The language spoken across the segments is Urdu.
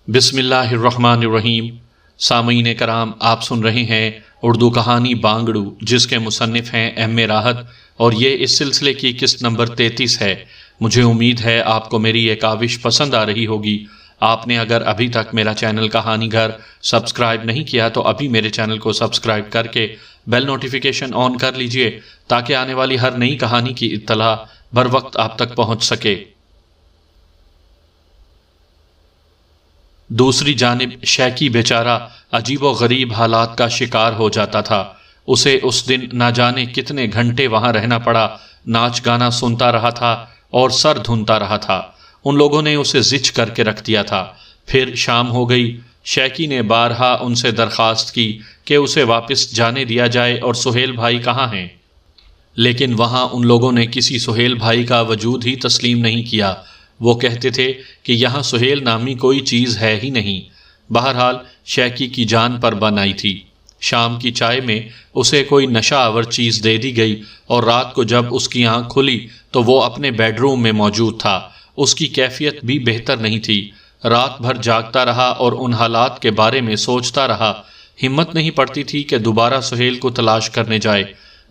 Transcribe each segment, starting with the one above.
بسم اللہ الرحمن الرحیم۔ سامعین کرام، آپ سن رہے ہیں اردو کہانی بانگڑو، جس کے مصنف ہیں ایم راحت، اور یہ اس سلسلے کی قسط نمبر 33 ہے۔ مجھے امید ہے آپ کو میری یہ کاوش پسند آ رہی ہوگی۔ آپ نے اگر ابھی تک میرا چینل کہانی گھر سبسکرائب نہیں کیا تو ابھی میرے چینل کو سبسکرائب کر کے بیل نوٹیفیکیشن آن کر لیجئے، تاکہ آنے والی ہر نئی کہانی کی اطلاع بر وقت آپ تک پہنچ سکے۔ دوسری جانب شیکی بیچارہ عجیب و غریب حالات کا شکار ہو جاتا تھا۔ اسے اس دن نہ جانے کتنے گھنٹے وہاں رہنا پڑا، ناچ گانا سنتا رہا تھا اور سر دھنتا رہا تھا۔ ان لوگوں نے اسے زچ کر کے رکھ دیا تھا۔ پھر شام ہو گئی۔ شیکی نے بارہا ان سے درخواست کی کہ اسے واپس جانے دیا جائے اور سہیل بھائی کہاں ہیں، لیکن وہاں ان لوگوں نے کسی سہیل بھائی کا وجود ہی تسلیم نہیں کیا۔ وہ کہتے تھے کہ یہاں سہیل نامی کوئی چیز ہے ہی نہیں۔ بہرحال شیکی کی جان پر بن آئی تھی۔ شام کی چائے میں اسے کوئی نشہ آور چیز دے دی گئی، اور رات کو جب اس کی آنکھ کھلی تو وہ اپنے بیڈ روم میں موجود تھا۔ اس کی کیفیت بھی بہتر نہیں تھی۔ رات بھر جاگتا رہا اور ان حالات کے بارے میں سوچتا رہا۔ ہمت نہیں پڑتی تھی کہ دوبارہ سہیل کو تلاش کرنے جائے،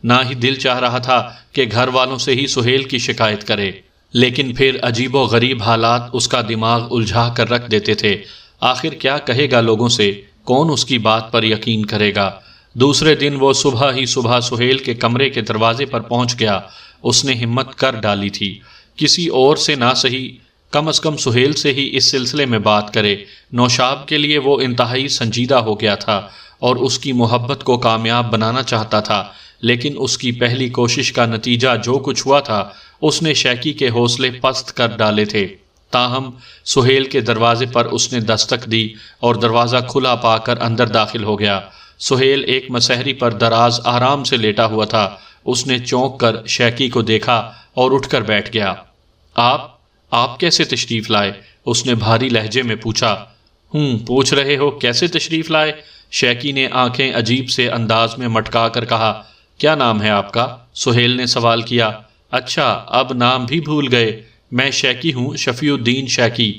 نہ ہی دل چاہ رہا تھا کہ گھر والوں سے ہی سہیل کی شکایت کرے، لیکن پھر عجیب و غریب حالات اس کا دماغ الجھا کر رکھ دیتے تھے۔ آخر کیا کہے گا لوگوں سے؟ کون اس کی بات پر یقین کرے گا؟ دوسرے دن وہ صبح ہی صبح سہیل کے کمرے کے دروازے پر پہنچ گیا۔ اس نے ہمت کر ڈالی تھی، کسی اور سے نہ سہی، کم از کم سہیل سے ہی اس سلسلے میں بات کرے۔ نوشاب کے لیے وہ انتہائی سنجیدہ ہو گیا تھا اور اس کی محبت کو کامیاب بنانا چاہتا تھا، لیکن اس کی پہلی کوشش کا نتیجہ جو کچھ ہوا تھا، اس نے شیکی کے حوصلے پست کر ڈالے تھے۔ تاہم سہیل کے دروازے پر اس نے دستک دی اور دروازہ کھلا پا کر اندر داخل ہو گیا۔ سہیل ایک مسہری پر دراز آرام سے لیٹا ہوا تھا۔ اس نے چونک کر شیکی کو دیکھا اور اٹھ کر بیٹھ گیا۔ آپ کیسے تشریف لائے؟ اس نے بھاری لہجے میں پوچھا۔ پوچھ رہے ہو کیسے تشریف لائے؟ شیکی نے آنکھیں عجیب سے انداز میں مٹکا کر کہا۔ کیا نام ہے آپ کا؟ سہیل نے سوال کیا۔ اچھا، اب نام بھی بھول گئے۔ میں شیکی ہوں، شفیع الدین شیکی۔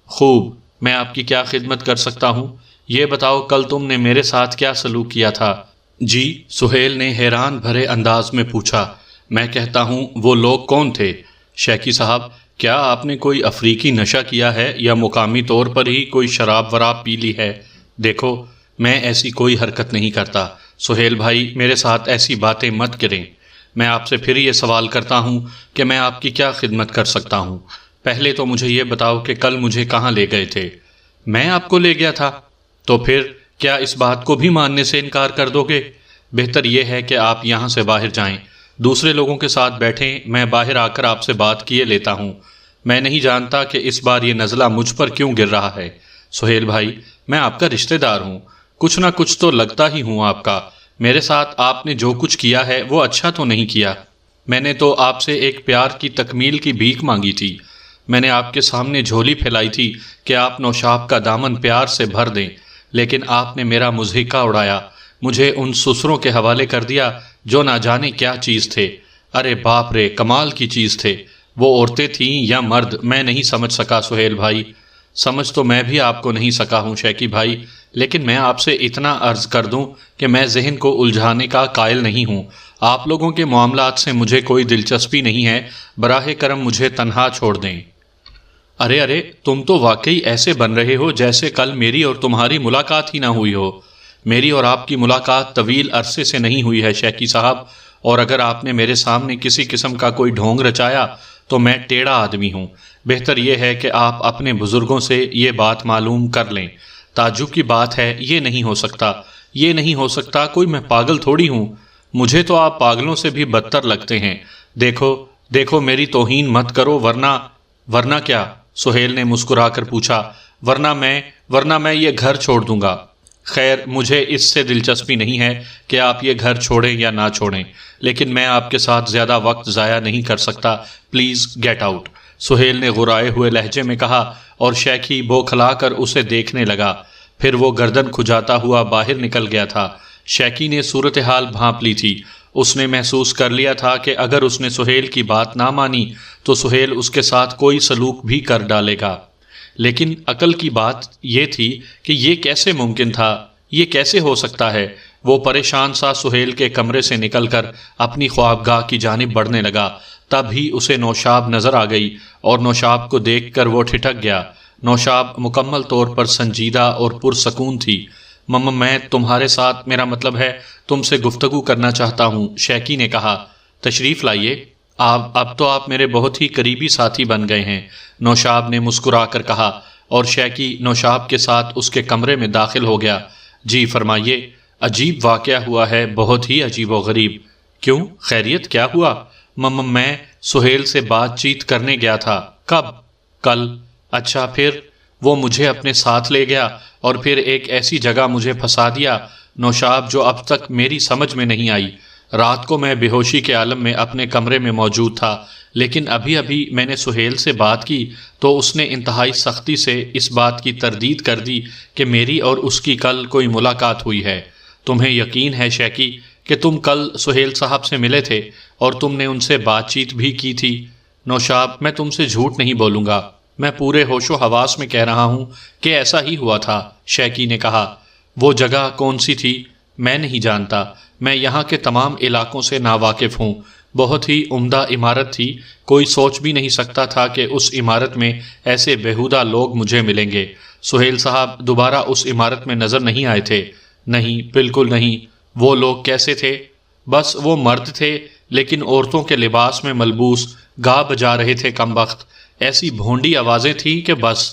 خوب، میں آپ کی کیا خدمت کر سکتا ہوں؟ یہ بتاؤ کل تم نے میرے ساتھ کیا سلوک کیا تھا؟ جی، سہیل نے حیران بھرے انداز میں پوچھا۔ میں کہتا ہوں وہ لوگ کون تھے؟ شیکی صاحب، کیا آپ نے کوئی افریقی نشہ کیا ہے یا مقامی طور پر ہی کوئی شراب وراب پی لی ہے؟ دیکھو، میں ایسی کوئی حرکت نہیں کرتا۔ سہیل بھائی، میرے ساتھ ایسی باتیں مت کریں۔ میں آپ سے پھر یہ سوال کرتا ہوں کہ میں آپ کی کیا خدمت کر سکتا ہوں؟ پہلے تو مجھے یہ بتاؤ کہ کل مجھے کہاں لے گئے تھے؟ میں آپ کو لے گیا تھا؟ تو پھر کیا اس بات کو بھی ماننے سے انکار کر دو گے؟ بہتر یہ ہے کہ آپ یہاں سے باہر جائیں، دوسرے لوگوں کے ساتھ بیٹھیں، میں باہر آ کر آپ سے بات کیے لیتا ہوں۔ میں نہیں جانتا کہ اس بار یہ نزلہ مجھ پر کیوں گر رہا ہے۔ سہیل بھائی، میں آپ کا رشتہ دار ہوں، کچھ نہ کچھ تو لگتا ہی ہوں آپ کا۔ میرے ساتھ آپ نے جو کچھ کیا ہے وہ اچھا تو نہیں کیا۔ میں نے تو آپ سے ایک پیار کی تکمیل کی بھیک مانگی تھی۔ میں نے آپ کے سامنے جھولی پھیلائی تھی کہ آپ نوشاب کا دامن پیار سے بھر دیں، لیکن آپ نے میرا مضحکہ اڑایا، مجھے ان سسروں کے حوالے کر دیا جو نہ جانے کیا چیز تھے۔ ارے باپ رے، کمال کی چیز تھے۔ وہ عورتیں تھیں یا مرد، میں نہیں سمجھ سکا سہیل بھائی۔ سمجھ تو میں بھی آپ کو نہیں سکا ہوں شیکی بھائی، لیکن میں آپ سے اتنا عرض کر دوں کہ میں ذہن کو الجھانے کا قائل نہیں ہوں۔ آپ لوگوں کے معاملات سے مجھے کوئی دلچسپی نہیں ہے، براہ کرم مجھے تنہا چھوڑ دیں۔ ارے، تم تو واقعی ایسے بن رہے ہو جیسے کل میری اور تمہاری ملاقات ہی نہ ہوئی ہو۔ میری اور آپ کی ملاقات طویل عرصے سے نہیں ہوئی ہے شیکی صاحب، اور اگر آپ نے میرے سامنے کسی قسم کا کوئی ڈھونگ رچایا تو میں ٹیڑھا آدمی ہوں۔ بہتر یہ ہے کہ آپ اپنے بزرگوں سے یہ بات معلوم کر لیں۔ تعجب کی بات ہے، یہ نہیں ہو سکتا، یہ نہیں ہو سکتا، کوئی میں پاگل تھوڑی ہوں۔ مجھے تو آپ پاگلوں سے بھی بدتر لگتے ہیں۔ دیکھو میری توہین مت کرو، ورنہ کیا؟ سہیل نے مسکرا کر پوچھا۔ ورنہ میں یہ گھر چھوڑ دوں گا۔ خیر، مجھے اس سے دلچسپی نہیں ہے کہ آپ یہ گھر چھوڑیں یا نہ چھوڑیں، لیکن میں آپ کے ساتھ زیادہ وقت ضائع نہیں کر سکتا۔ پلیز گیٹ آؤٹ، سہیل نے غرائے ہوئے لہجے میں کہا، اور شیکی بوکھلا کر اسے دیکھنے لگا۔ پھر وہ گردن کھجاتا ہوا باہر نکل گیا تھا۔ شیکی نے صورتحال بھانپ لی تھی۔ اس نے محسوس کر لیا تھا کہ اگر اس نے سہیل کی بات نہ مانی تو سہیل اس کے ساتھ کوئی سلوک بھی کر ڈالے گا۔ لیکن عقل کی بات یہ تھی کہ یہ کیسے ممکن تھا، یہ کیسے ہو سکتا ہے۔ وہ پریشان سا سہیل کے کمرے سے نکل کر اپنی خوابگاہ کی جانب بڑھنے لگا، تب ہی اسے نوشاب نظر آ گئی اور نوشاب کو دیکھ کر وہ ٹھٹک گیا۔ نوشاب مکمل طور پر سنجیدہ اور پرسکون تھی۔ میں تمہارے ساتھ، میرا مطلب ہے تم سے گفتگو کرنا چاہتا ہوں، شیکی نے کہا۔ تشریف لائیے، اب تو آپ میرے بہت ہی قریبی ساتھی بن گئے ہیں، نوشاب نے مسکرا کر کہا، اور شیکی نوشاب کے ساتھ اس کے کمرے میں داخل ہو گیا۔ جی فرمائیے، عجیب واقعہ ہوا ہے، بہت ہی عجیب و غریب۔ کیوں، خیریت کیا ہوا؟ میں سہیل سے بات چیت کرنے گیا تھا۔ کب؟ کل۔ اچھا، پھر؟ وہ مجھے اپنے ساتھ لے گیا اور پھر ایک ایسی جگہ مجھے پھنسا دیا، نوشاب، جو اب تک میری سمجھ میں نہیں آئی۔ رات کو میں بے ہوشی کے عالم میں اپنے کمرے میں موجود تھا، لیکن ابھی میں نے سہیل سے بات کی تو اس نے انتہائی سختی سے اس بات کی تردید کر دی کہ میری اور اس کی کل کوئی ملاقات ہوئی ہے۔ تمہیں یقین ہے شیکی کہ تم کل سہیل صاحب سے ملے تھے اور تم نے ان سے بات چیت بھی کی تھی؟ نوشاب، میں تم سے جھوٹ نہیں بولوں گا، میں پورے ہوش و حواس میں کہہ رہا ہوں کہ ایسا ہی ہوا تھا، شیکی نے کہا۔ وہ جگہ کون سی تھی؟ میں نہیں جانتا، میں یہاں کے تمام علاقوں سے ناواقف ہوں۔ بہت ہی عمدہ عمارت تھی، کوئی سوچ بھی نہیں سکتا تھا کہ اس عمارت میں ایسے بیہودہ لوگ مجھے ملیں گے۔ سہیل صاحب دوبارہ اس عمارت میں نظر نہیں آئے تھے؟ نہیں، بالکل نہیں۔ وہ لوگ کیسے تھے؟ بس وہ مرد تھے، لیکن عورتوں کے لباس میں ملبوس، گا بجا رہے تھے کمبخت، ایسی بھونڈی آوازیں تھیں کہ بس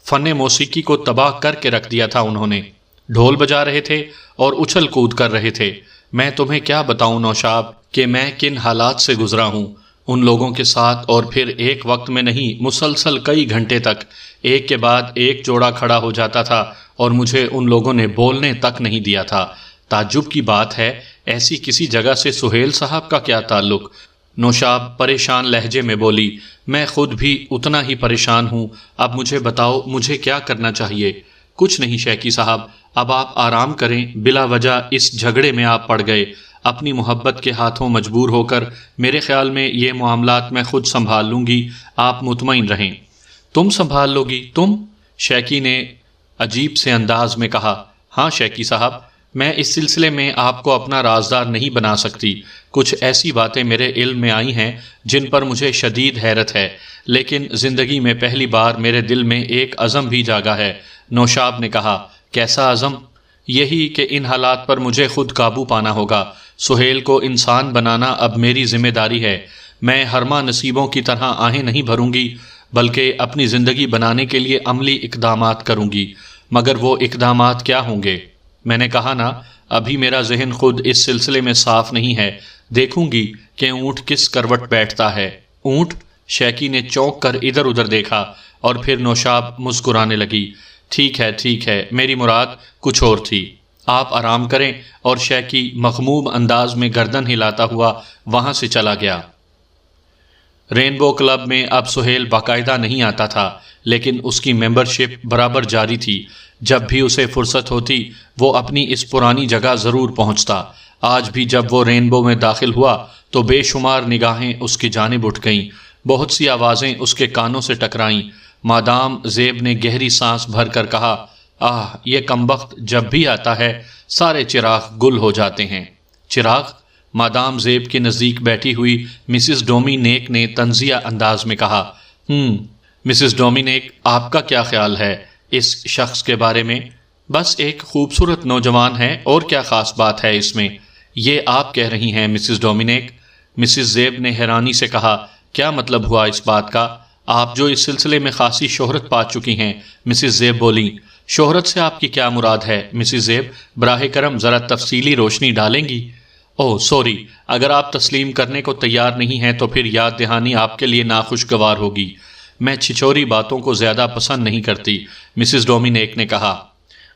فن موسیقی کو تباہ کر کے رکھ دیا تھا انہوں نے۔ ڈھول بجا رہے تھے اور اچھل کود کر رہے تھے۔ میں تمہیں کیا بتاؤں نوشاب کہ میں کن حالات سے گزرا ہوں ان لوگوں کے ساتھ، اور پھر ایک وقت میں نہیں، مسلسل کئی گھنٹے تک ایک کے بعد ایک جوڑا کھڑا ہو جاتا تھا اور مجھے ان لوگوں نے بولنے تک نہیں دیا تھا۔ تعجب کی بات ہے، ایسی کسی جگہ سے سہیل صاحب کا کیا تعلق؟ نوشاب پریشان لہجے میں بولی۔ میں خود بھی اتنا ہی پریشان ہوں، اب مجھے بتاؤ مجھے کیا کرنا چاہیے؟ کچھ نہیں شیکی صاحب، اب آپ آرام کریں، بلا وجہ اس جھگڑے میں آپ پڑ گئے، اپنی محبت کے ہاتھوں مجبور ہو کر۔ میرے خیال میں یہ معاملات میں خود سنبھال لوں گی، آپ مطمئن رہیں۔ تم سنبھال لو گی؟ تم؟ شیکی نے عجیب سے انداز میں کہا۔ ہاں شیکی صاحب، میں اس سلسلے میں آپ کو اپنا رازدار نہیں بنا سکتی۔ کچھ ایسی باتیں میرے علم میں آئی ہیں جن پر مجھے شدید حیرت ہے، لیکن زندگی میں پہلی بار میرے دل میں ایک عزم بھی جاگا ہے، نوشاب نے کہا۔ کیسا عزم؟ یہی کہ ان حالات پر مجھے خود قابو پانا ہوگا۔ سہیل کو انسان بنانا اب میری ذمہ داری ہے۔ میں ہرما نصیبوں کی طرح آہیں نہیں بھروں گی، بلکہ اپنی زندگی بنانے کے لیے عملی اقدامات کروں گی۔ مگر وہ اقدامات کیا ہوں گے؟ میں نے کہا نا، ابھی میرا ذہن خود اس سلسلے میں صاف نہیں ہے۔ دیکھوں گی کہ اونٹ کس کروٹ بیٹھتا ہے۔ اونٹ؟ شیکی نے چونک کر ادھر ادھر دیکھا اور پھر نوشاب مسکرانے لگی۔ ٹھیک ہے، میری مراد کچھ اور تھی۔ آپ آرام کریں، اور شیکی مغموم انداز میں گردن ہلاتا ہوا وہاں سے چلا گیا۔ رینبو کلب میں اب سہیل باقاعدہ نہیں آتا تھا، لیکن اس کی ممبرشپ برابر جاری تھی۔ جب بھی اسے فرصت ہوتی وہ اپنی اس پرانی جگہ ضرور پہنچتا۔ آج بھی جب وہ رینبو میں داخل ہوا تو بے شمار نگاہیں اس کی جانب اٹھ گئیں، بہت سی آوازیں اس کے کانوں سے ٹکرائیں۔ مادام زیب نے گہری سانس بھر کر کہا، آہ، یہ کمبخت جب بھی آتا ہے سارے چراغ گل ہو جاتے ہیں۔ چراغ؟ مادام زیب کے نزدیک بیٹھی ہوئی مسز ڈومینیک نے طنزیہ انداز میں کہا۔ مسز ڈومینیک، آپ کا کیا خیال ہے اس شخص کے بارے میں؟ بس ایک خوبصورت نوجوان ہے، اور کیا خاص بات ہے اس میں؟ یہ آپ کہہ رہی ہیں مسز ڈومینیک؟ مسز زیب نے حیرانی سے کہا۔ کیا مطلب ہوا اس بات کا؟ آپ جو اس سلسلے میں خاصی شہرت پا چکی ہیں، مسز زیب بولیں۔ شہرت سے آپ کی کیا مراد ہے مسز زیب؟ براہ کرم ذرا تفصیلی روشنی ڈالیں گی؟ اوہ سوری، اگر آپ تسلیم کرنے کو تیار نہیں ہیں تو پھر یاد دہانی آپ کے لیے ناخوشگوار ہوگی۔ میں چھچوری باتوں کو زیادہ پسند نہیں کرتی، مسز ڈومینیک نے کہا۔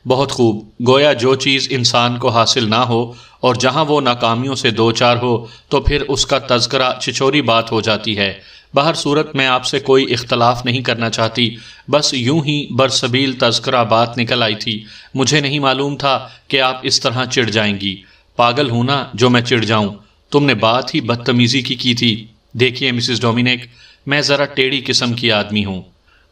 بہت خوب، گویا جو چیز انسان کو حاصل نہ ہو اور جہاں وہ ناکامیوں سے دوچار ہو تو پھر اس کا تذکرہ چھچوری بات ہو جاتی ہے۔ بہر صورت میں آپ سے کوئی اختلاف نہیں کرنا چاہتی، بس یوں ہی برسبیل تذکرہ بات نکل آئی تھی۔ مجھے نہیں معلوم تھا کہ آپ اس طرح چڑ جائیں گی۔ پاگل ہوں نا جو میں چڑ جاؤں، تم نے بات ہی بدتمیزی کی تھی۔ دیکھیے مسز ڈومینیک، میں ذرا ٹیڑھی قسم کی آدمی ہوں۔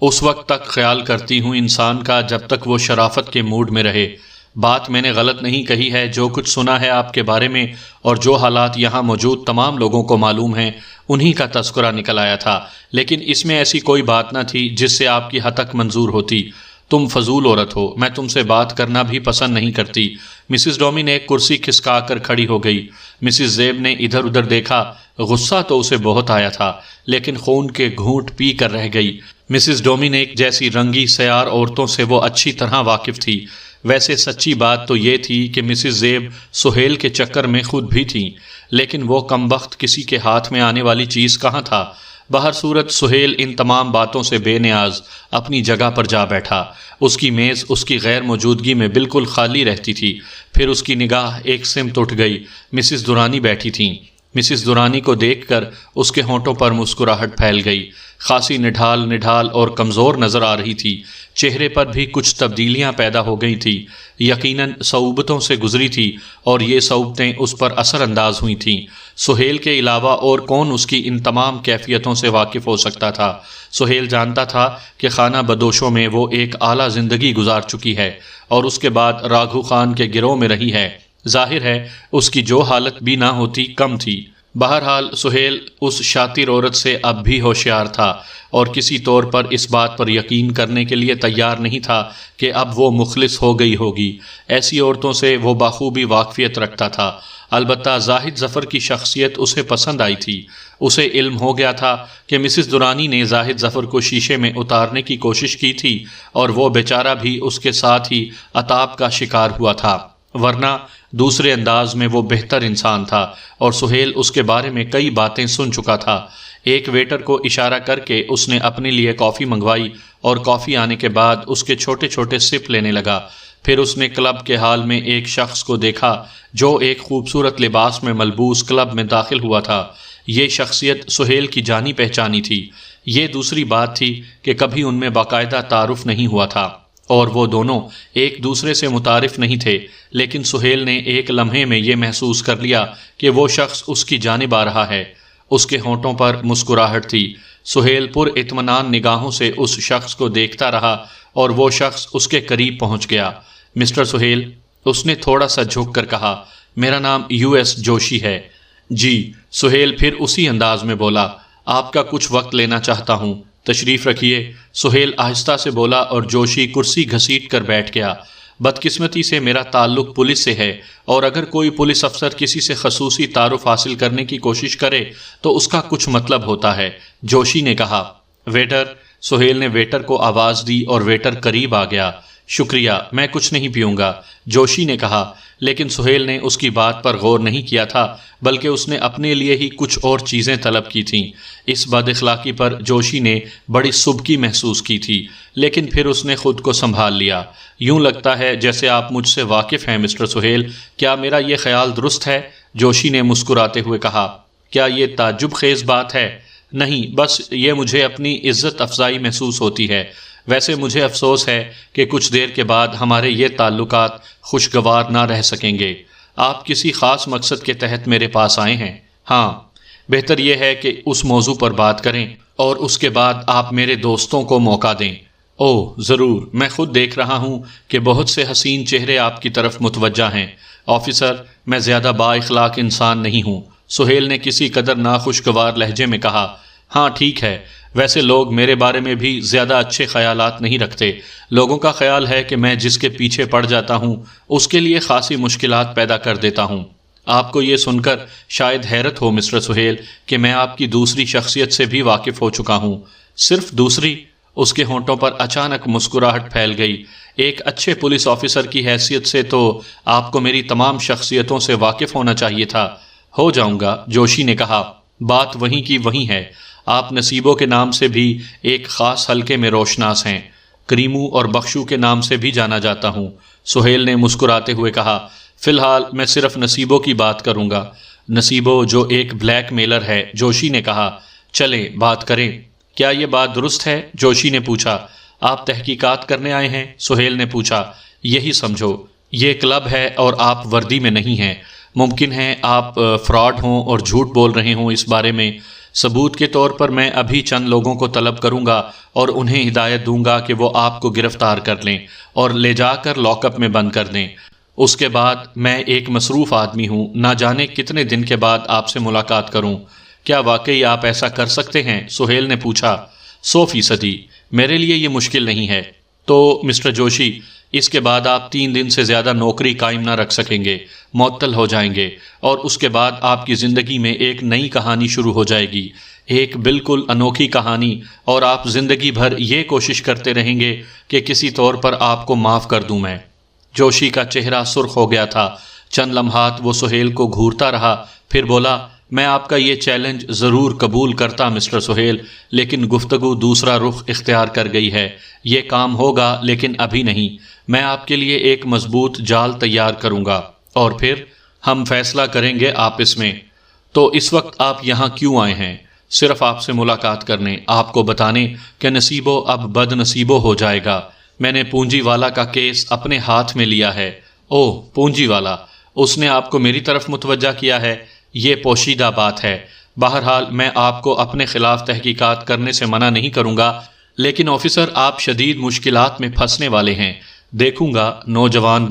اس وقت تک خیال کرتی ہوں انسان کا جب تک وہ شرافت کے موڈ میں رہے۔ بات میں نے غلط نہیں کہی ہے، جو کچھ سنا ہے آپ کے بارے میں اور جو حالات یہاں موجود تمام لوگوں کو معلوم ہیں انہی کا تذکرہ نکل آیا تھا، لیکن اس میں ایسی کوئی بات نہ تھی جس سے آپ کی ہتک منظور ہوتی۔ تم فضول عورت ہو، میں تم سے بات کرنا بھی پسند نہیں کرتی۔ مسز ڈومی نے کرسی کھسکا کر کھڑی ہو گئی۔ مسز زیب نے ادھر ادھر دیکھا، غصہ تو اسے بہت آیا تھا لیکن خون کے گھونٹ پی کر رہ گئی۔ مسز ڈومینیک جیسی رنگی سیار عورتوں سے وہ اچھی طرح واقف تھی۔ ویسے سچی بات تو یہ تھی کہ مسز زیب سہیل کے چکر میں خود بھی تھیں، لیکن وہ کمبخت کسی کے ہاتھ میں آنے والی چیز کہاں تھا۔ بہر صورت سہیل ان تمام باتوں سے بے نیاز اپنی جگہ پر جا بیٹھا۔ اس کی میز اس کی غیر موجودگی میں بالکل خالی رہتی تھی۔ پھر اس کی نگاہ ایک سمت اٹھ گئی۔ مسز درانی بیٹھی تھیں۔ مسز درانی کو دیکھ کر اس کے ہونٹوں پر مسکراہٹ پھیل گئی۔ خاصی نڈھال اور کمزور نظر آ رہی تھی۔ چہرے پر بھی کچھ تبدیلیاں پیدا ہو گئی تھی۔ یقیناً صعوبتوں سے گزری تھی اور یہ صعوبتیں اس پر اثر انداز ہوئی تھیں۔ سہیل کے علاوہ اور کون اس کی ان تمام کیفیتوں سے واقف ہو سکتا تھا؟ سہیل جانتا تھا کہ خانہ بدوشوں میں وہ ایک اعلیٰ زندگی گزار چکی ہے اور اس کے بعد راگھو خان کے گروہ میں رہی ہے۔ ظاہر ہے اس کی جو حالت بھی نہ ہوتی کم تھی۔ بہرحال سہیل اس شاطر عورت سے اب بھی ہوشیار تھا اور کسی طور پر اس بات پر یقین کرنے کے لیے تیار نہیں تھا کہ اب وہ مخلص ہو گئی ہوگی۔ ایسی عورتوں سے وہ بخوبی واقفیت رکھتا تھا۔ البتہ زاہد ظفر کی شخصیت اسے پسند آئی تھی۔ اسے علم ہو گیا تھا کہ مسز درانی نے زاہد ظفر کو شیشے میں اتارنے کی کوشش کی تھی اور وہ بیچارہ بھی اس کے ساتھ ہی عطاب کا شکار ہوا تھا، ورنہ دوسرے انداز میں وہ بہتر انسان تھا اور سہیل اس کے بارے میں کئی باتیں سن چکا تھا۔ ایک ویٹر کو اشارہ کر کے اس نے اپنے لیے کافی منگوائی اور کافی آنے کے بعد اس کے چھوٹے چھوٹے سپ لینے لگا۔ پھر اس نے کلب کے ہال میں ایک شخص کو دیکھا جو ایک خوبصورت لباس میں ملبوس کلب میں داخل ہوا تھا۔ یہ شخصیت سہیل کی جانی پہچانی تھی۔ یہ دوسری بات تھی کہ کبھی ان میں باقاعدہ تعارف نہیں ہوا تھا اور وہ دونوں ایک دوسرے سے متعارف نہیں تھے، لیکن سہیل نے ایک لمحے میں یہ محسوس کر لیا کہ وہ شخص اس کی جانب آ رہا ہے۔ اس کے ہونٹوں پر مسکراہٹ تھی۔ سہیل پر اطمینان نگاہوں سے اس شخص کو دیکھتا رہا اور وہ شخص اس کے قریب پہنچ گیا۔ مسٹر سہیل، اس نے تھوڑا سا جھک کر کہا، میرا نام US جوشی ہے۔ جی، سہیل پھر اسی انداز میں بولا، آپ کا کچھ وقت لینا چاہتا ہوں، تشریف رکھیے۔ سہیل آہستہ سے بولا اور جوشی کرسی گھسیٹ کر بیٹھ گیا۔ بدقسمتی سے میرا تعلق پولیس سے ہے اور اگر کوئی پولیس افسر کسی سے خصوصی تعارف حاصل کرنے کی کوشش کرے تو اس کا کچھ مطلب ہوتا ہے، جوشی نے کہا۔ ویٹر، سہیل نے ویٹر کو آواز دی اور ویٹر قریب آ گیا۔ شکریہ، میں کچھ نہیں پیوں گا، جوشی نے کہا، لیکن سہیل نے اس کی بات پر غور نہیں کیا تھا بلکہ اس نے اپنے لیے ہی کچھ اور چیزیں طلب کی تھیں۔ اس بد اخلاقی پر جوشی نے بڑی سبکی محسوس کی تھی، لیکن پھر اس نے خود کو سنبھال لیا۔ یوں لگتا ہے جیسے آپ مجھ سے واقف ہیں مسٹر سہیل، کیا میرا یہ خیال درست ہے؟ جوشی نے مسکراتے ہوئے کہا۔ کیا یہ تعجب خیز بات ہے؟ نہیں، بس یہ مجھے اپنی عزت افزائی محسوس ہوتی ہے۔ ویسے مجھے افسوس ہے کہ کچھ دیر کے بعد ہمارے یہ تعلقات خوشگوار نہ رہ سکیں گے۔ آپ کسی خاص مقصد کے تحت میرے پاس آئے ہیں؟ ہاں، بہتر یہ ہے کہ اس موضوع پر بات کریں اور اس کے بعد آپ میرے دوستوں کو موقع دیں۔ اوہ ضرور، میں خود دیکھ رہا ہوں کہ بہت سے حسین چہرے آپ کی طرف متوجہ ہیں۔ آفیسر، میں زیادہ با اخلاق انسان نہیں ہوں، سہیل نے کسی قدر ناخوشگوار لہجے میں کہا۔ ہاں ٹھیک ہے، ویسے لوگ میرے بارے میں بھی زیادہ اچھے خیالات نہیں رکھتے۔ لوگوں کا خیال ہے کہ میں جس کے پیچھے پڑ جاتا ہوں اس کے لیے خاصی مشکلات پیدا کر دیتا ہوں۔ آپ کو یہ سن کر شاید حیرت ہو مسٹر سہیل کہ میں آپ کی دوسری شخصیت سے بھی واقف ہو چکا ہوں۔ صرف دوسری؟ اس کے ہونٹوں پر اچانک مسکراہٹ پھیل گئی۔ ایک اچھے پولیس آفیسر کی حیثیت سے تو آپ کو میری تمام شخصیتوں سے واقف ہونا چاہیے تھا۔ ہو جاؤں گا، جوشی نے کہا۔ بات وہیں کی وہیں ہے، آپ نصیبوں کے نام سے بھی ایک خاص حلقے میں روشناس ہیں، کریمو اور بخشو کے نام سے بھی جانا جاتا ہوں، سہیل نے مسکراتے ہوئے کہا۔ فی الحال میں صرف نصیبوں کی بات کروں گا۔ نصیبو جو ایک بلیک میلر ہے، جوشی نے کہا۔ چلیں بات کریں۔ کیا یہ بات درست ہے؟ جوشی نے پوچھا۔ آپ تحقیقات کرنے آئے ہیں؟ سہیل نے پوچھا۔ یہی سمجھو، یہ کلب ہے اور آپ وردی میں نہیں ہیں۔ ممکن ہے آپ فراڈ ہوں اور جھوٹ بول رہے ہوں اس بارے میں۔ ثبوت کے طور پر میں ابھی چند لوگوں کو طلب کروں گا اور انہیں ہدایت دوں گا کہ وہ آپ کو گرفتار کر لیں اور لے جا کر لاک اپ میں بند کر دیں۔ اس کے بعد میں ایک مصروف آدمی ہوں، نہ جانے کتنے دن کے بعد آپ سے ملاقات کروں۔ کیا واقعی آپ ایسا کر سکتے ہیں؟ سہیل نے پوچھا۔ 100%۔ میرے لیے یہ مشکل نہیں ہے۔ تو مسٹر جوشی، اس کے بعد آپ 3 دن سے زیادہ نوکری قائم نہ رکھ سکیں گے، معطل ہو جائیں گے، اور اس کے بعد آپ کی زندگی میں ایک نئی کہانی شروع ہو جائے گی، ایک بالکل انوکھی کہانی، اور آپ زندگی بھر یہ کوشش کرتے رہیں گے کہ کسی طور پر آپ کو معاف کر دوں میں۔ جوشی کا چہرہ سرخ ہو گیا تھا۔ چند لمحات وہ سہیل کو گھورتا رہا، پھر بولا، میں آپ کا یہ چیلنج ضرور قبول کرتا مسٹر سہیل، لیکن گفتگو دوسرا رخ اختیار کر گئی ہے۔ یہ کام ہوگا لیکن ابھی نہیں۔ میں آپ کے لیے ایک مضبوط جال تیار کروں گا اور پھر ہم فیصلہ کریں گے آپس میں۔ تو اس وقت آپ یہاں کیوں آئے ہیں؟ صرف آپ سے ملاقات کرنے، آپ کو بتانے کہ نصیبو اب بد نصیبو ہو جائے گا۔ میں نے پونجی والا کا کیس اپنے ہاتھ میں لیا ہے۔ اوہ، پونجی والا، اس نے آپ کو میری طرف متوجہ کیا ہے؟ یہ پوشیدہ بات ہے۔ بہرحال میں آپ کو اپنے خلاف تحقیقات کرنے سے منع نہیں کروں گا، لیکن آفیسر، آپ شدید مشکلات میں پھنسنے والے ہیں۔ دیکھوں گا، نوجوان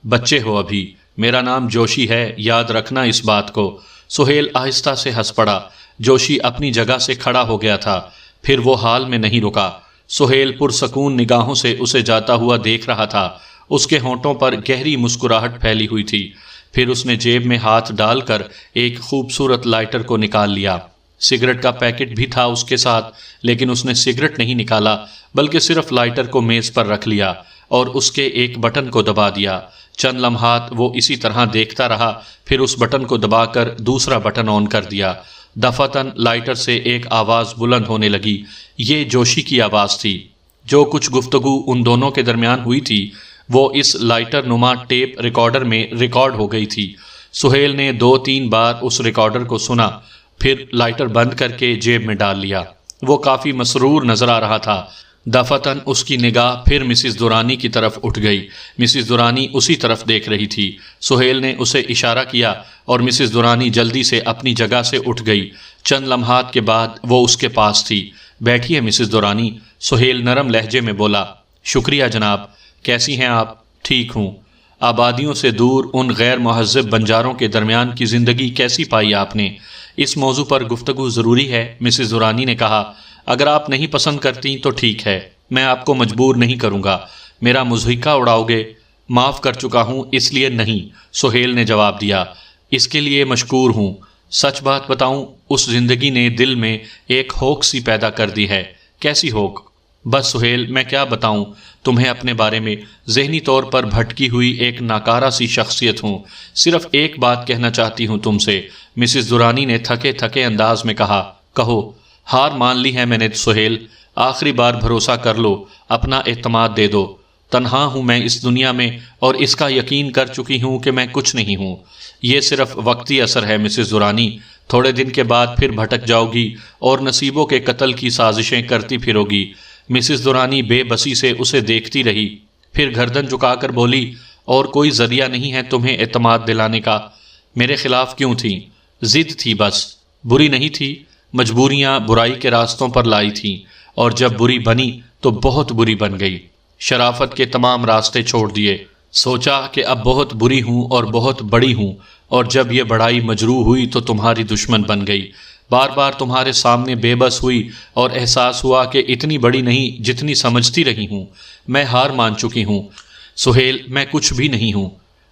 بچے ہو ابھی۔ میرا نام جوشی ہے، یاد رکھنا اس بات کو۔ سہیل آہستہ سے ہنس پڑا۔ جوشی اپنی جگہ سے کھڑا ہو گیا تھا، پھر وہ حال میں نہیں رکا۔ سہیل پرسکون نگاہوں سے اسے جاتا ہوا دیکھ رہا تھا۔ اس کے ہونٹوں پر گہری مسکراہٹ پھیلی ہوئی تھی۔ پھر اس نے جیب میں ہاتھ ڈال کر ایک خوبصورت لائٹر کو نکال لیا۔ سگریٹ کا پیکٹ بھی تھا اس کے ساتھ، لیکن اس نے سگریٹ نہیں نکالا، بلکہ صرف لائٹر کو میز پر رکھ لیا اور اس کے ایک بٹن کو دبا دیا۔ چند لمحات وہ اسی طرح دیکھتا رہا، پھر اس بٹن کو دبا کر دوسرا بٹن آن کر دیا۔ دفعتاً لائٹر سے ایک آواز بلند ہونے لگی۔ یہ جوشی کی آواز تھی۔ جو کچھ گفتگو ان دونوں کے درمیان ہوئی تھی وہ اس لائٹر نما ٹیپ ریکارڈر میں ریکارڈ ہو گئی تھی۔ سہیل نے 2-3 بار اس ریکارڈر کو سنا، پھر لائٹر بند کر کے جیب میں ڈال لیا۔ وہ کافی مسرور نظر آ رہا تھا۔ دفعتاً اس کی نگاہ پھر مسز دورانی کی طرف اٹھ گئی۔ مسز دورانی اسی طرف دیکھ رہی تھی۔ سہیل نے اسے اشارہ کیا اور مسز دورانی جلدی سے اپنی جگہ سے اٹھ گئی۔ چند لمحات کے بعد وہ اس کے پاس تھی۔ بیٹھیے مسز دورانی، سہیل نرم لہجے میں بولا۔ شکریہ جناب، کیسی ہیں آپ؟ ٹھیک ہوں۔ آبادیوں سے دور ان غیر مہذب بنجاروں کے درمیان کی زندگی کیسی پائی آپ نے؟ اس موضوع پر گفتگو ضروری ہے، مسز دورانی نے کہا۔ اگر آپ نہیں پسند کرتی تو ٹھیک ہے، میں آپ کو مجبور نہیں کروں گا۔ میرا مضحکہ اڑاؤ گے؟ معاف کر چکا ہوں، اس لیے نہیں، سہیل نے جواب دیا۔ اس کے لیے مشکور ہوں۔ سچ بات بتاؤں، اس زندگی نے دل میں ایک ہوک سی پیدا کر دی ہے۔ کیسی ہوک؟ بس سہیل، میں کیا بتاؤں تمہیں اپنے بارے میں؟ ذہنی طور پر بھٹکی ہوئی ایک ناکارہ سی شخصیت ہوں۔ صرف ایک بات کہنا چاہتی ہوں تم سے، مسز دورانی نے تھکے انداز میں کہا۔ کہو۔ ہار مان لی ہے میں نے سہیل، آخری بار بھروسہ کر لو، اپنا اعتماد دے دو۔ تنہا ہوں میں اس دنیا میں، اور اس کا یقین کر چکی ہوں کہ میں کچھ نہیں ہوں۔ یہ صرف وقتی اثر ہے مسز دورانی، تھوڑے دن کے بعد پھر بھٹک جاؤ گی اور نصیبوں کے قتل کی سازشیں کرتی پھرو گی۔ مسز دورانی بے بسی سے اسے دیکھتی رہی، پھر گردن جھکا کر بولی، اور کوئی ذریعہ نہیں ہے تمہیں اعتماد دلانے کا؟ میرے خلاف کیوں تھی؟ ضد تھی بس، بری نہیں تھی۔ مجبوریاں برائی کے راستوں پر لائی تھیں، اور جب بری بنی تو بہت بری بن گئی۔ شرافت کے تمام راستے چھوڑ دیے۔ سوچا کہ اب بہت بری ہوں اور بہت بڑی ہوں، اور جب یہ بڑائی مجروح ہوئی تو تمہاری دشمن بن گئی۔ بار بار تمہارے سامنے بے بس ہوئی اور احساس ہوا کہ اتنی بڑی نہیں جتنی سمجھتی رہی ہوں۔ میں ہار مان چکی ہوں سہیل، میں کچھ بھی نہیں ہوں۔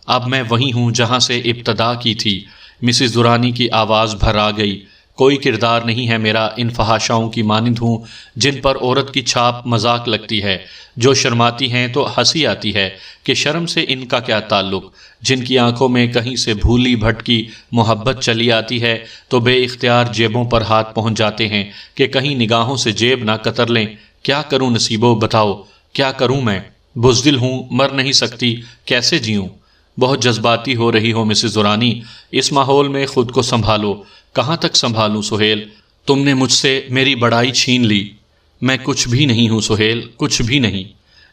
اب میں وہی ہوں جہاں سے ابتدا کی تھی۔ مسز دورانی کی آواز بھر آ گئی۔ کوئی کردار نہیں ہے میرا، ان فحاشاؤں کی مانند ہوں جن پر عورت کی چھاپ مذاق لگتی ہے، جو شرماتی ہیں تو ہنسی آتی ہے کہ شرم سے ان کا کیا تعلق، جن کی آنکھوں میں کہیں سے بھولی بھٹکی محبت چلی آتی ہے تو بے اختیار جیبوں پر ہاتھ پہنچ جاتے ہیں کہ کہیں نگاہوں سے جیب نہ کتر لیں۔ کیا کروں نصیبو، بتاؤ کیا کروں میں؟ بزدل ہوں، مر نہیں سکتی، کیسے جیوں؟ بہت جذباتی ہو رہی ہو مسز دورانی، اس ماحول میں خود کو سنبھالو۔ کہاں تک سنبھالوں سہیل؟ تم نے مجھ سے میری بڑائی چھین لی۔ میں کچھ بھی نہیں ہوں سہیل، کچھ بھی نہیں۔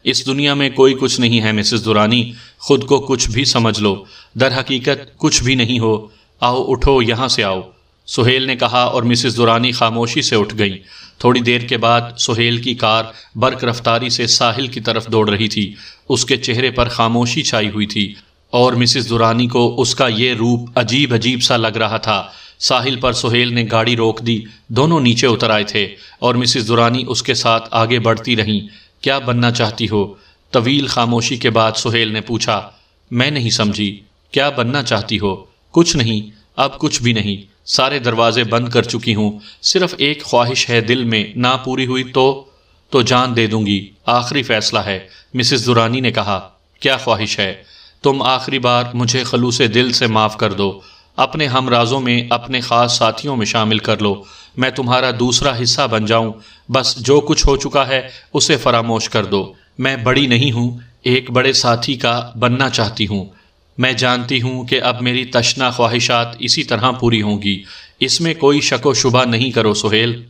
اس دنیا میں کوئی کچھ نہیں ہے مسز دورانی، خود کو کچھ بھی سمجھ لو۔ در حقیقت کچھ بھی نہیں ہو۔ آؤ اٹھو، یہاں سے آؤ۔ سہیل نے کہا اور مسز درانی خاموشی سے اٹھ گئیں۔ تھوڑی دیر کے بعد سہیل کی کار برق رفتاری سے ساحل کی طرف دوڑ رہی تھی۔ اس کے چہرے پر خاموشی چھائی ہوئی تھی اور مسز درانی کو اس کا یہ روپ عجیب عجیب سا لگ رہا تھا۔ ساحل پر سہیل نے گاڑی روک دی، دونوں نیچے اتر آئے تھے اور مسز درانی اس کے ساتھ آگے بڑھتی رہیں۔ کیا بننا چاہتی ہو؟ طویل خاموشی کے بعد سہیل نے پوچھا۔ میں نہیں سمجھی، کیا بننا چاہتی ہو؟ کچھ نہیں، اب کچھ بھی نہیں، سارے دروازے بند کر چکی ہوں، صرف ایک خواہش ہے دل میں، نہ پوری ہوئی تو جان دے دوں گی، آخری فیصلہ ہے۔ مسز درانی نے کہا۔ کیا خواہش ہے؟ تم آخری بار مجھے خلوص دل سے معاف کر دو، اپنے ہم رازوں میں، اپنے خاص ساتھیوں میں شامل کر لو، میں تمہارا دوسرا حصہ بن جاؤں، بس جو کچھ ہو چکا ہے اسے فراموش کر دو۔ میں بڑی نہیں ہوں، ایک بڑے ساتھی کا بننا چاہتی ہوں۔ میں جانتی ہوں کہ اب میری تشنا خواہشات اسی طرح پوری ہوں گی، اس میں کوئی شک و شبہ نہیں کرو سہیل۔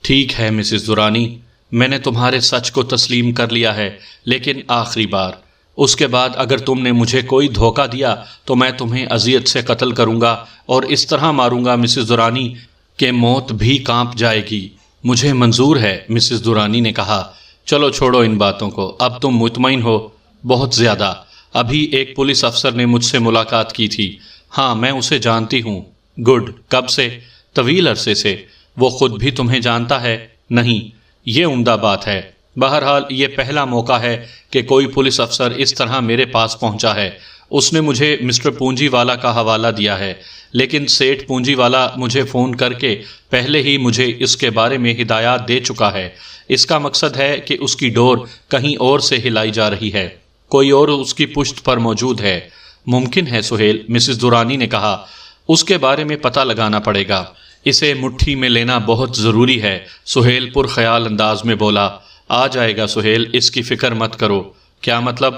ٹھیک ہے مسز درانی، میں نے تمہارے سچ کو تسلیم کر لیا ہے، لیکن آخری بار، اس کے بعد اگر تم نے مجھے کوئی دھوکہ دیا تو میں تمہیں اذیت سے قتل کروں گا اور اس طرح ماروں گا مسز درانی کہ موت بھی کانپ جائے گی۔ مجھے منظور ہے، مسز درانی نے کہا۔ چلو چھوڑو ان باتوں کو، اب تم مطمئن ہو؟ بہت زیادہ۔ ابھی ایک پولیس افسر نے مجھ سے ملاقات کی تھی۔ ہاں، میں اسے جانتی ہوں۔ گڈ، کب سے؟ طویل عرصے سے۔ وہ خود بھی تمہیں جانتا ہے؟ نہیں۔ یہ عمدہ بات ہے۔ بہرحال یہ پہلا موقع ہے کہ کوئی پولیس افسر اس طرح میرے پاس پہنچا ہے۔ اس نے مجھے مسٹر پونجی والا کا حوالہ دیا ہے، لیکن سیٹھ پونجی والا مجھے فون کر کے پہلے ہی مجھے اس کے بارے میں ہدایات دے چکا ہے۔ اس کا مقصد ہے کہ اس کی ڈور کہیں اور سے ہلائی جا رہی ہے، کوئی اور اس کی پشت پر موجود ہے۔ ممکن ہے سہیل، مسز درانی نے کہا، اس کے بارے میں پتہ لگانا پڑے گا، اسے مٹھی میں لینا بہت ضروری ہے۔ سہیل پرخیال انداز میں بولا۔ آ جائے گا سہیل، اس کی فکر مت کرو۔ کیا مطلب؟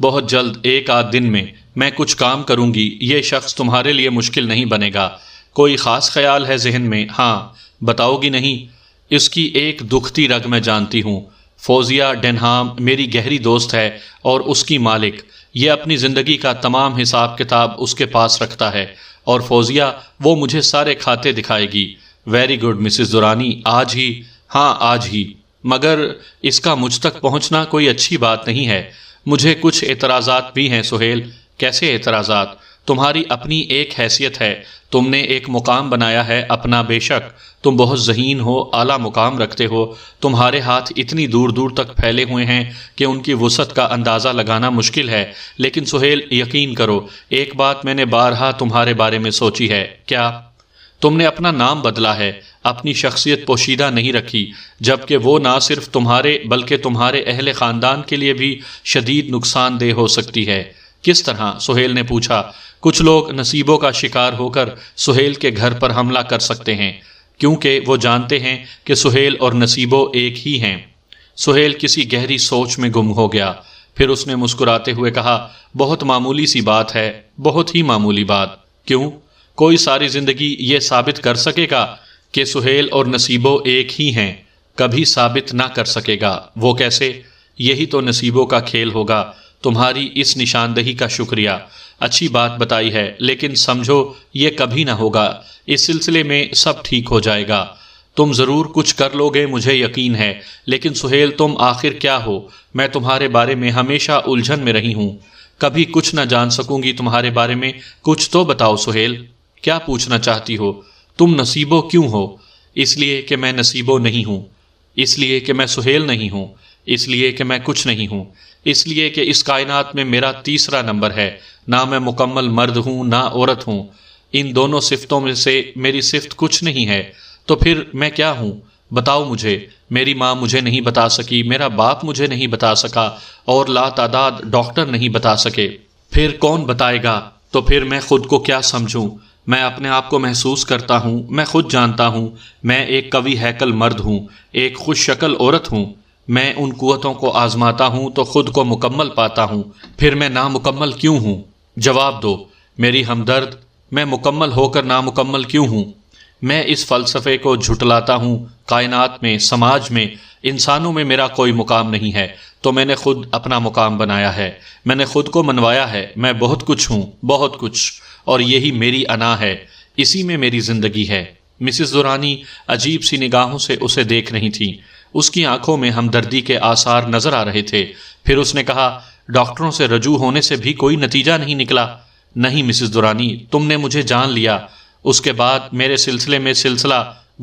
بہت جلد، ایک آدھ دن میں کچھ کام کروں گی، یہ شخص تمہارے لیے مشکل نہیں بنے گا۔ کوئی خاص خیال ہے ذہن میں؟ ہاں۔ بتاؤ گی نہیں؟ اس کی ایک دکھتی رگ میں جانتی ہوں۔ فوزیہ ڈینہام میری گہری دوست ہے اور اس کی مالک، یہ اپنی زندگی کا تمام حساب کتاب اس کے پاس رکھتا ہے، اور فوزیہ وہ مجھے سارے کھاتے دکھائے گی۔ ویری گڈ مسز درانی، آج ہی؟ ہاں آج ہی، مگر اس کا مجھ تک پہنچنا کوئی اچھی بات نہیں ہے۔ مجھے کچھ اعتراضات بھی ہیں سہیل۔ کیسے اعتراضات؟ تمہاری اپنی ایک حیثیت ہے، تم نے ایک مقام بنایا ہے اپنا، بے شک تم بہت ذہین ہو، اعلیٰ مقام رکھتے ہو، تمہارے ہاتھ اتنی دور دور تک پھیلے ہوئے ہیں کہ ان کی وسعت کا اندازہ لگانا مشکل ہے۔ لیکن سہیل یقین کرو، ایک بات میں نے بارہا تمہارے بارے میں سوچی ہے۔ کیا؟ تم نے اپنا نام بدلا ہے، اپنی شخصیت پوشیدہ نہیں رکھی، جبکہ وہ نہ صرف تمہارے بلکہ تمہارے اہل خاندان کے لیے بھی شدید نقصان دہ ہو سکتی ہے۔ کس طرح؟ سہیل نے پوچھا۔ کچھ لوگ نصیبوں کا شکار ہو کر سہیل کے گھر پر حملہ کر سکتے ہیں، کیونکہ وہ جانتے ہیں کہ سہیل اور نصیبوں ایک ہی ہیں۔ سہیل کسی گہری سوچ میں گم ہو گیا، پھر اس نے مسکراتے ہوئے کہا، بہت معمولی سی بات ہے، بہت ہی معمولی بات۔ کیوں؟ کوئی ساری زندگی یہ ثابت کر سکے گا کہ سہیل اور نصیبوں ایک ہی ہیں؟ کبھی ثابت نہ کر سکے گا۔ وہ کیسے؟ یہی تو نصیبوں کا کھیل ہوگا۔ تمہاری اس نشاندہی کا شکریہ، اچھی بات بتائی ہے، لیکن سمجھو یہ کبھی نہ ہوگا۔ اس سلسلے میں سب ٹھیک ہو جائے گا، تم ضرور کچھ کر لو گے، مجھے یقین ہے۔ لیکن سہیل تم آخر کیا ہو؟ میں تمہارے بارے میں ہمیشہ الجھن میں رہی ہوں، کبھی کچھ نہ جان سکوں گی تمہارے بارے میں۔ کچھ تو بتاؤ سہیل، کیا پوچھنا چاہتی ہو؟ تم نصیبوں کیوں ہو؟ اس لیے کہ میں نصیبوں نہیں ہوں، اس لیے کہ میں سہیل نہیں ہوں، اس لیے کہ میں کچھ نہیں ہوں، اس لیے کہ اس کائنات میں میرا تیسرا نمبر ہے، نہ میں مکمل مرد ہوں نہ عورت ہوں، ان دونوں صفتوں میں سے میری صفت کچھ نہیں ہے، تو پھر میں کیا ہوں؟ بتاؤ مجھے۔ میری ماں مجھے نہیں بتا سکی، میرا باپ مجھے نہیں بتا سکا، اور لا تعداد ڈاکٹر نہیں بتا سکے، پھر کون بتائے گا؟ تو پھر میں خود کو کیا سمجھوں؟ میں اپنے آپ کو محسوس کرتا ہوں، میں خود جانتا ہوں، میں ایک قوی ہیکل مرد ہوں، ایک خوش شکل عورت ہوں۔ میں ان قوتوں کو آزماتا ہوں تو خود کو مکمل پاتا ہوں، پھر میں نامکمل کیوں ہوں؟ جواب دو میری ہمدرد، میں مکمل ہو کر نامکمل کیوں ہوں؟ میں اس فلسفے کو جھٹلاتا ہوں، کائنات میں، سماج میں، انسانوں میں میرا کوئی مقام نہیں ہے، تو میں نے خود اپنا مقام بنایا ہے، میں نے خود کو منوایا ہے، میں بہت کچھ ہوں، بہت کچھ، اور یہی میری انا ہے، اسی میں میری زندگی ہے۔ مسز درانی عجیب سی نگاہوں سے اسے دیکھ رہی تھیں۔ اس کی آنکھوں میں ہمدردی کے آثار نظر آ رہے تھے۔ پھر اس نے کہا، ڈاکٹروں سے رجوع ہونے سے بھی کوئی نتیجہ نہیں نکلا؟ نہیں مسز درانی، تم نے مجھے جان لیا۔ اس کے بعد میرے سلسلے میں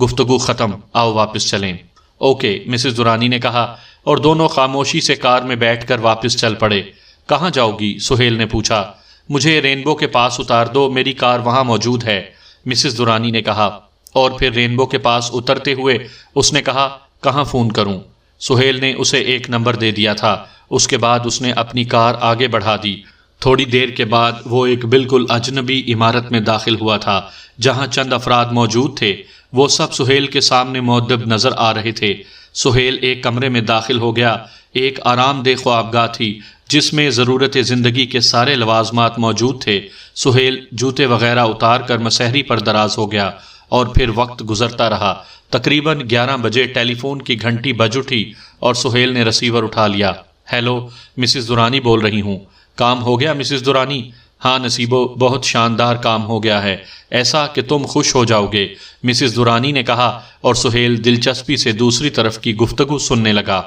گفتگو ختم، آؤ واپس چلیں۔ اوکے مسز درانی نے کہا، اور دونوں خاموشی سے کار میں بیٹھ کر واپس چل پڑے۔ کہاں جاؤ گی؟ سہیل نے پوچھا۔ مجھے رینبو کے پاس اتار دو، میری کار وہاں موجود ہے، مسز درانی نے کہا۔ اور پھر رینبو کے پاس اترتے ہوئے اس نے کہا، کہاں فون کروں؟ سہیل نے اسے ایک نمبر دے دیا تھا۔ اس کے بعد اس نے اپنی کار آگے بڑھا دی۔ تھوڑی دیر کے بعد وہ ایک بالکل اجنبی عمارت میں داخل ہوا تھا جہاں چند افراد موجود تھے۔ وہ سب سہیل کے سامنے مؤدب نظر آ رہے تھے۔ سہیل ایک کمرے میں داخل ہو گیا۔ ایک آرام دہ خوابگاہ تھی جس میں ضرورت زندگی کے سارے لوازمات موجود تھے۔ سہیل جوتے وغیرہ اتار کر مسحری پر دراز ہو گیا اور پھر وقت گزرتا رہا۔ تقریباً 11 بجے ٹیلی فون کی گھنٹی بج اٹھی اور سہیل نے ریسیور اٹھا لیا۔ ہیلو، مسز درانی بول رہی ہوں۔ کام ہو گیا مسز درانی؟ ہاں نصیبو، بہت شاندار کام ہو گیا ہے، ایسا کہ تم خوش ہو جاؤ گے، مسز درانی نے کہا، اور سہیل دلچسپی سے دوسری طرف کی گفتگو سننے لگا۔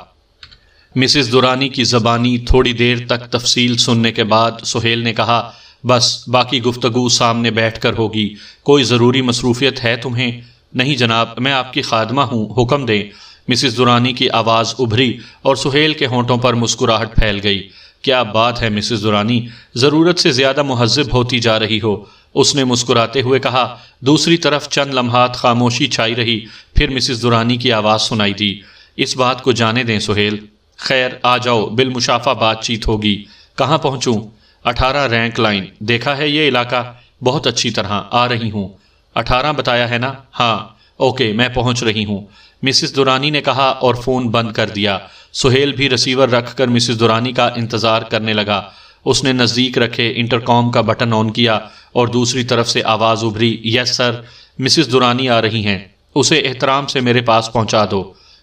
مسز درانی کی زبانی تھوڑی دیر تک تفصیل سننے کے بعد سہیل نے کہا، بس باقی گفتگو سامنے بیٹھ کر ہوگی۔ کوئی ضروری مصروفیت ہے تمہیں؟ نہیں جناب، میں آپ کی خادمہ ہوں، حکم دیں۔ مسز درانی کی آواز ابھری اور سہیل کے ہونٹوں پر مسکراہٹ پھیل گئی۔ کیا بات ہے مسز درانی، ضرورت سے زیادہ مہذب ہوتی جا رہی ہو، اس نے مسکراتے ہوئے کہا۔ دوسری طرف چند لمحات خاموشی چھائی رہی، پھر مسز درانی کی آواز سنائی دی، اس بات کو جانے دیں سہیل۔ خیر آ جاؤ، بالمشافہ بات چیت ہوگی۔ کہاں پہنچوں؟ 18 رینک لائن، دیکھا ہے یہ علاقہ؟ بہت اچھی طرح، آ رہی ہوں۔ 18 بتایا ہے نا؟ ہاں۔ اوکے میں پہنچ رہی ہوں، مسز درانی نے کہا اور فون بند کر دیا۔ سہیل بھی ریسیور رکھ کر مسز درانی کا انتظار کرنے لگا۔ اس نے نزدیک رکھے انٹرکام کا بٹن آن کیا اور دوسری طرف سے آواز ابھری، یس سر، مسز درانی آ رہی ہیں، اسے احترام سے میرے پاس پہنچا دو۔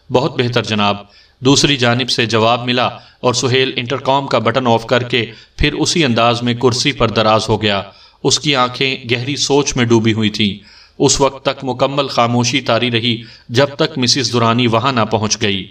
بہت بہتر جناب، دوسری جانب سے جواب ملا اور سہیل انٹرکام کا بٹن آف کر کے پھر اسی انداز میں کرسی پر دراز ہو گیا۔ اس کی آنکھیں گہری سوچ میں ڈوبی ہوئی تھیں۔ اس وقت تک مکمل خاموشی طاری رہی جب تک مسز درانی وہاں نہ پہنچ گئی۔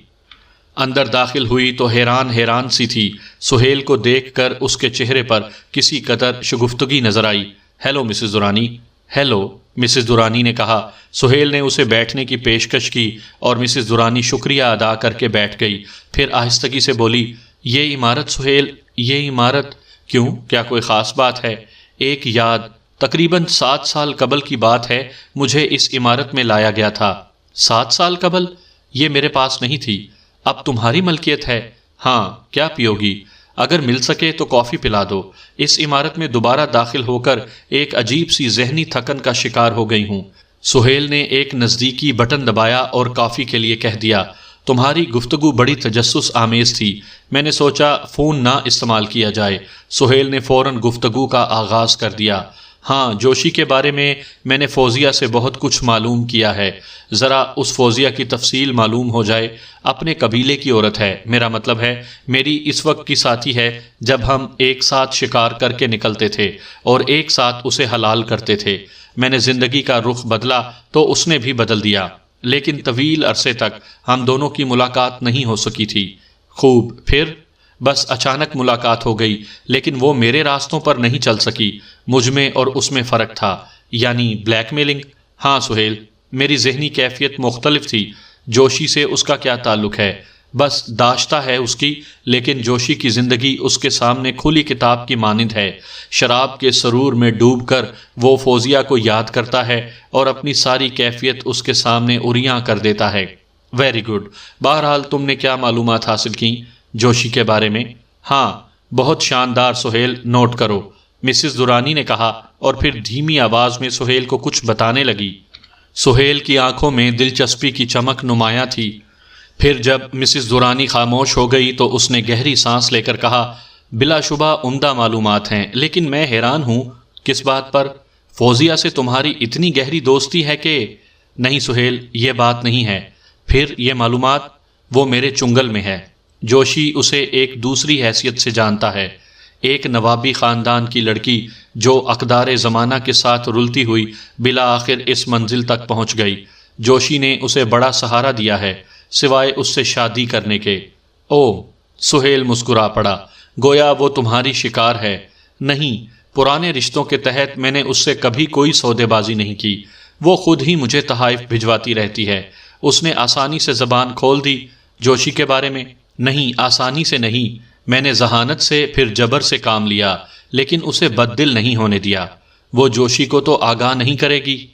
اندر داخل ہوئی تو حیران سی تھی۔ سہیل کو دیکھ کر اس کے چہرے پر کسی قدر شگفتگی نظر آئی۔ Hello Mrs Durrani. Hello, Mrs Durrani نے کہا۔ سہیل نے اسے بیٹھنے کی پیشکش کی اور مسز درانی شکریہ ادا کر کے بیٹھ گئی۔ پھر آہستگی سے بولی، یہ عمارت سہیل، یہ عمارت کیوں؟ کیا کوئی خاص بات ہے؟ ایک یاد، تقریباً 7 سال قبل کی بات ہے، مجھے اس عمارت میں لایا گیا تھا۔ 7 سال قبل؟ یہ میرے پاس نہیں تھی، اب تمہاری ملکیت ہے؟ ہاں، کیا پیو گی؟ اگر مل سکے تو کافی پلا دو۔ اس عمارت میں دوبارہ داخل ہو کر ایک عجیب سی ذہنی تھکن کا شکار ہو گئی ہوں۔ سہیل نے ایک نزدیکی بٹن دبایا اور کافی کے لیے کہہ دیا۔ تمہاری گفتگو بڑی تجسس آمیز تھی، میں نے سوچا فون نہ استعمال کیا جائے۔ سہیل نے فوراً گفتگو کا آغاز کر دیا۔ ہاں، جوشی کے بارے میں نے فوزیہ سے بہت کچھ معلوم کیا ہے، ذرا اس فوزیہ کی تفصیل معلوم ہو جائے۔ اپنے قبیلے کی عورت ہے، میرا مطلب ہے میری اس وقت کی ساتھی ہے، جب ہم ایک ساتھ شکار کر کے نکلتے تھے اور ایک ساتھ اسے حلال کرتے تھے۔ میں نے زندگی کا رخ بدلا تو اس نے بھی بدل دیا، لیکن طویل عرصے تک ہم دونوں کی ملاقات نہیں ہو سکی تھی۔ خوب، پھر؟ بس اچانک ملاقات ہو گئی، لیکن وہ میرے راستوں پر نہیں چل سکی، مجھ میں اور اس میں فرق تھا۔ یعنی بلیک میلنگ؟ ہاں سہیل، میری ذہنی کیفیت مختلف تھی۔ جوشی سے اس کا کیا تعلق ہے؟ بس داشتہ ہے اس کی، لیکن جوشی کی زندگی اس کے سامنے کھلی کتاب کی مانند ہے۔ شراب کے سرور میں ڈوب کر وہ فوزیہ کو یاد کرتا ہے اور اپنی ساری کیفیت اس کے سامنے عریاں کر دیتا ہے۔ ویری گڈ، بہرحال تم نے کیا معلومات حاصل کی جوشی کے بارے میں؟ ہاں، بہت شاندار سہیل، نوٹ کرو، مسز درانی نے کہا اور پھر دھیمی آواز میں سہیل کو کچھ بتانے لگی۔ سہیل کی آنکھوں میں دلچسپی کی چمک نمایاں تھی۔ پھر جب مسز درانی خاموش ہو گئی تو اس نے گہری سانس لے کر کہا، بلا شبہ عمدہ معلومات ہیں، لیکن میں حیران ہوں۔ کس بات پر؟ فوزیہ سے تمہاری اتنی گہری دوستی ہے کہ… نہیں سہیل، یہ بات نہیں ہے۔ پھر یہ معلومات؟ وہ میرے چنگل میں ہے۔ جوشی اسے ایک دوسری حیثیت سے جانتا ہے، ایک نوابی خاندان کی لڑکی جو اقدار زمانہ کے ساتھ رلتی ہوئی بلا آخر اس منزل تک پہنچ گئی۔ جوشی نے اسے بڑا سہارا دیا ہے سوائے اس سے شادی کرنے کے۔ او، سہیل مسکرا پڑا، گویا وہ تمہاری شکار ہے۔ نہیں، پرانے رشتوں کے تحت میں نے اس سے کبھی کوئی سودے بازی نہیں کی، وہ خود ہی مجھے تحائف بھجواتی رہتی ہے۔ اس نے آسانی سے زبان کھول دی جوشی کے بارے میں؟ نہیں، آسانی سے نہیں، میں نے ذہانت سے پھر جبر سے کام لیا، لیکن اسے بد دل نہیں ہونے دیا۔ وہ جوشی کو تو آگاہ نہیں کرے گی؟